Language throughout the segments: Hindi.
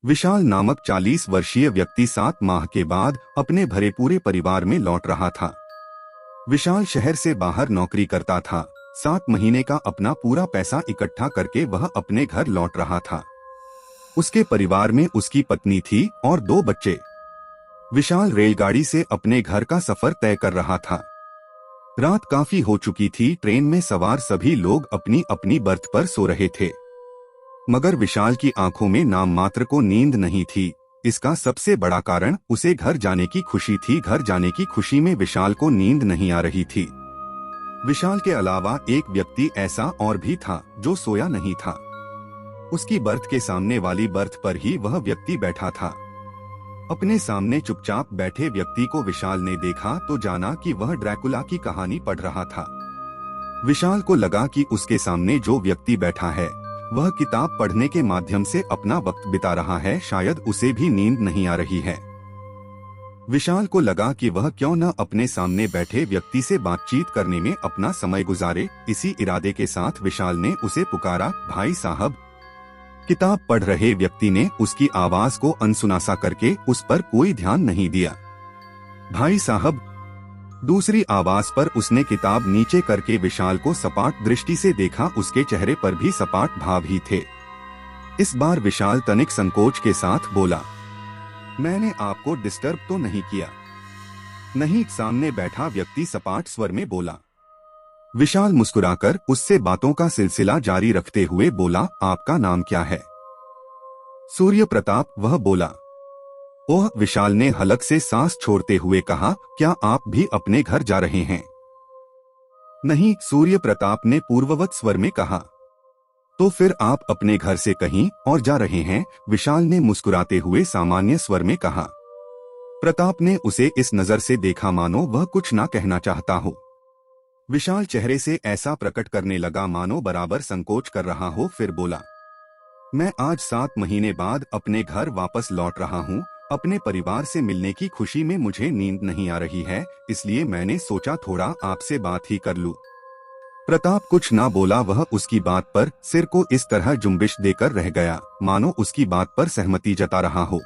विशाल नामक 40 वर्षीय व्यक्ति 7 माह के बाद अपने भरे पूरे परिवार में लौट रहा था। विशाल शहर से बाहर नौकरी करता था। 7 महीने का अपना पूरा पैसा इकट्ठा करके वह अपने घर लौट रहा था। उसके परिवार में उसकी पत्नी थी और 2 बच्चे। विशाल रेलगाड़ी से अपने घर का सफर तय कर रहा था। रात काफी हो चुकी थी। ट्रेन में सवार सभी लोग अपनी अपनी बर्थ पर सो रहे थे, मगर विशाल की आंखों में नाम मात्र को नींद नहीं थी। इसका सबसे बड़ा कारण उसे घर जाने की खुशी थी। घर जाने की खुशी में विशाल को नींद नहीं आ रही थी। विशाल के अलावा एक व्यक्ति ऐसा और भी था जो सोया नहीं था। उसकी बर्थ के सामने वाली बर्थ पर ही वह व्यक्ति बैठा था। अपने सामने चुपचाप बैठे व्यक्ति को विशाल ने देखा तो जाना कि वह ड्रैकुला की कहानी पढ़ रहा था। विशाल को लगा कि उसके सामने जो व्यक्ति बैठा है वह किताब पढ़ने के माध्यम से अपना वक्त बिता रहा है। शायद उसे भी नींद नहीं आ रही है। विशाल को लगा कि वह क्यों न अपने सामने बैठे व्यक्ति से बातचीत करने में अपना समय गुजारे। इसी इरादे के साथ विशाल ने उसे पुकारा, भाई साहब। किताब पढ़ रहे व्यक्ति ने उसकी आवाज को अनसुना करके उस पर कोई ध्यान नहीं दिया। भाई साहब। दूसरी आवाज पर उसने किताब नीचे करके विशाल को सपाट दृष्टि से देखा। उसके चेहरे पर भी सपाट भाव ही थे। इस बार विशाल तनिक संकोच के साथ बोला, मैंने आपको डिस्टर्ब तो नहीं किया? नहीं, सामने बैठा व्यक्ति सपाट स्वर में बोला। विशाल मुस्कुराकर उससे बातों का सिलसिला जारी रखते हुए बोला, आपका नाम क्या है? सूर्य प्रताप, वह बोला। ओह, विशाल ने हलक से सांस छोड़ते हुए कहा, क्या आप भी अपने घर जा रहे हैं? नहीं, सूर्य प्रताप ने पूर्ववत स्वर में कहा। तो फिर आप अपने घर से कहीं और जा रहे हैं? विशाल ने मुस्कुराते हुए सामान्य स्वर में कहा। प्रताप ने उसे इस नजर से देखा मानो वह कुछ ना कहना चाहता हो। विशाल चेहरे से ऐसा प्रकट करने लगा मानो बराबर संकोच कर रहा हो। फिर बोला, मैं आज 7 महीने बाद अपने घर वापस लौट रहा हूँ। अपने परिवार से मिलने की खुशी में मुझे नींद नहीं आ रही है, इसलिए मैंने सोचा थोड़ा आपसे बात ही कर लूं। प्रताप कुछ ना बोला। वह उसकी बात पर सिर को इस तरह जुम्बिश देकर रह गया मानो उसकी बात पर सहमति जता रहा हो।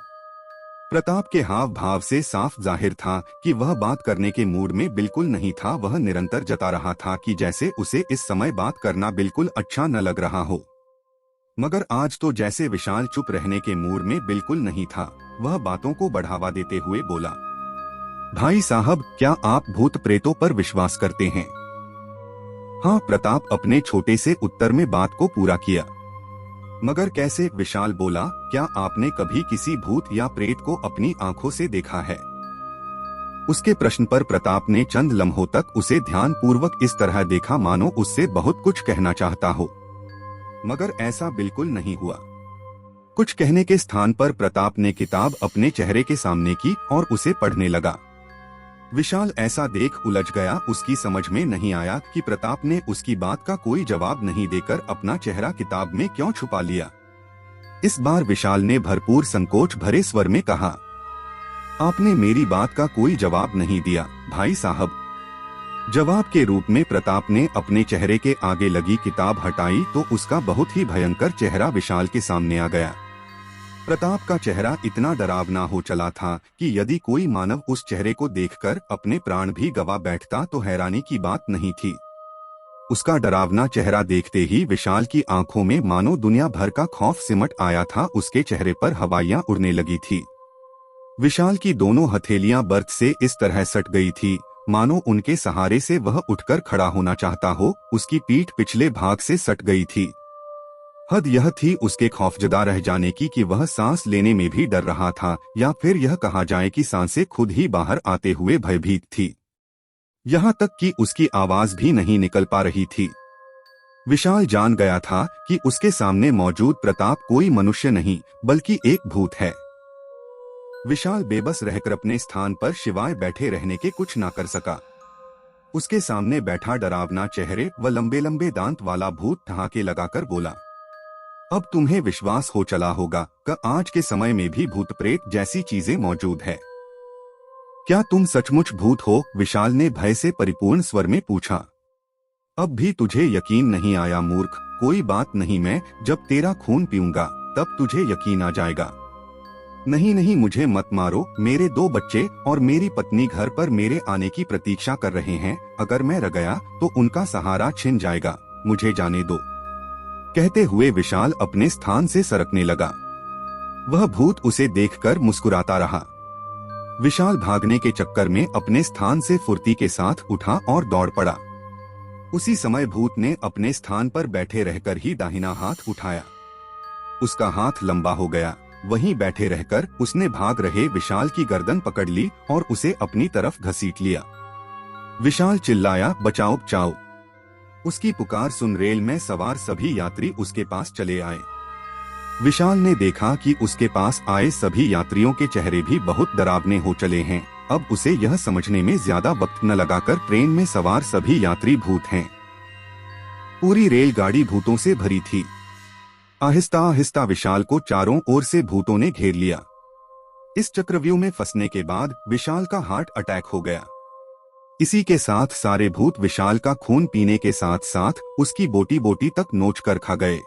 प्रताप के हाव भाव से साफ जाहिर था कि वह बात करने के मूड में बिल्कुल नहीं था। वह निरंतर जता रहा था कि जैसे उसे इस समय बात करना बिल्कुल अच्छा न लग रहा हो। मगर आज तो जैसे विशाल चुप रहने के मूड में बिल्कुल नहीं था। वह बातों को बढ़ावा देते हुए बोला, भाई साहब, क्या आप भूत प्रेतों पर विश्वास करते हैं? हाँ, प्रताप अपने छोटे से उत्तर में बात को पूरा किया। मगर कैसे? विशाल बोला, क्या आपने कभी किसी भूत या प्रेत को अपनी आंखों से देखा है? उसके प्रश्न पर प्रताप ने चंद लम्हों तक उसे ध्यान पूर्वक इस तरह देखा मानो उससे बहुत कुछ कहना चाहता हो, मगर ऐसा बिल्कुल नहीं हुआ। कुछ कहने के स्थान पर प्रताप ने किताब अपने चेहरे के सामने की और उसे पढ़ने लगा। विशाल ऐसा देख उलझ गया। उसकी समझ में नहीं आया कि प्रताप ने उसकी बात का कोई जवाब नहीं देकर अपना चेहरा किताब में क्यों छुपा लिया। इस बार विशाल ने भरपूर संकोच भरे स्वर में कहा, आपने मेरी बात का कोई जवाब नहीं दिया भाई साहब। जवाब के रूप में प्रताप ने अपने चेहरे के आगे लगी किताब हटाई तो उसका बहुत ही भयंकर चेहरा विशाल के सामने आ गया। प्रताप का चेहरा इतना डरावना हो चला था कि यदि कोई मानव उस चेहरे को देखकर अपने प्राण भी गवा बैठता तो हैरानी की बात नहीं थी। उसका डरावना चेहरा देखते ही विशाल की आंखों में मानो दुनिया भर का खौफ सिमट आया था। उसके चेहरे पर हवाइयां उड़ने लगी थी। विशाल की दोनों हथेलियां बर्थ से इस तरह सट गई थी मानो उनके सहारे से वह उठकर खड़ा होना चाहता हो। उसकी पीठ पिछले भाग से सट गई थी। हद यह थी उसके खौफजदा रह जाने की कि वह सांस लेने में भी डर रहा था, या फिर यह कहा जाए कि सांसें खुद ही बाहर आते हुए भयभीत थी। यहाँ तक कि उसकी आवाज भी नहीं निकल पा रही थी। विशाल जान गया था कि उसके सामने मौजूद प्रताप कोई मनुष्य नहीं बल्कि एक भूत है। विशाल बेबस रहकर अपने स्थान पर शिवाय बैठे रहने के कुछ ना कर सका। उसके सामने बैठा डरावना चेहरे व लंबे लंबे दांत वाला भूत ठहाके लगाकर बोला, अब तुम्हें विश्वास हो चला होगा कि आज के समय में भी भूत प्रेत जैसी चीजें मौजूद है। क्या तुम सचमुच भूत हो? विशाल ने भय से परिपूर्ण स्वर में पूछा। अब भी तुझे यकीन नहीं आया मूर्ख? कोई बात नहीं, मैं जब तेरा खून पीऊंगा तब तुझे यकीन आ जाएगा। नहीं नहीं, मुझे मत मारो, मेरे 2 बच्चे और मेरी पत्नी घर पर मेरे आने की प्रतीक्षा कर रहे हैं। अगर मैं रह गया तो उनका सहारा छिन जाएगा, मुझे जाने दो। कहते हुए विशाल अपने स्थान से सरकने लगा। वह भूत उसे देखकर मुस्कुराता रहा। विशाल भागने के चक्कर में अपने स्थान से फुर्ती के साथ उठा और दौड़ पड़ा। उसी समय भूत ने अपने स्थान पर बैठे रहकर ही दाहिना हाथ उठाया। उसका हाथ लंबा हो गया। वहीं बैठे रहकर उसने भाग रहे विशाल की गर्दन पकड़ ली और उसे अपनी तरफ घसीट लिया। विशाल चिल्लाया, बचाओ बचाओ। उसकी पुकार सुन रेल में सवार सभी यात्री उसके पास चले आए। विशाल ने देखा कि उसके पास आए सभी यात्रियों के चेहरे भी बहुत डरावने हो चले हैं। अब उसे यह समझने में ज्यादा वक्त न लगाकर ट्रेन में सवार सभी यात्री भूत हैं। पूरी रेलगाड़ी भूतों से भरी थी। आहिस्ता आहिस्ता विशाल को चारों ओर से भूतों ने घेर लिया। इस चक्रव्यूह में फंसने के बाद विशाल का हार्ट अटैक हो गया। इसी के साथ सारे भूत विशाल का खून पीने के साथ साथ उसकी बोटी बोटी तक नोच कर खा गए।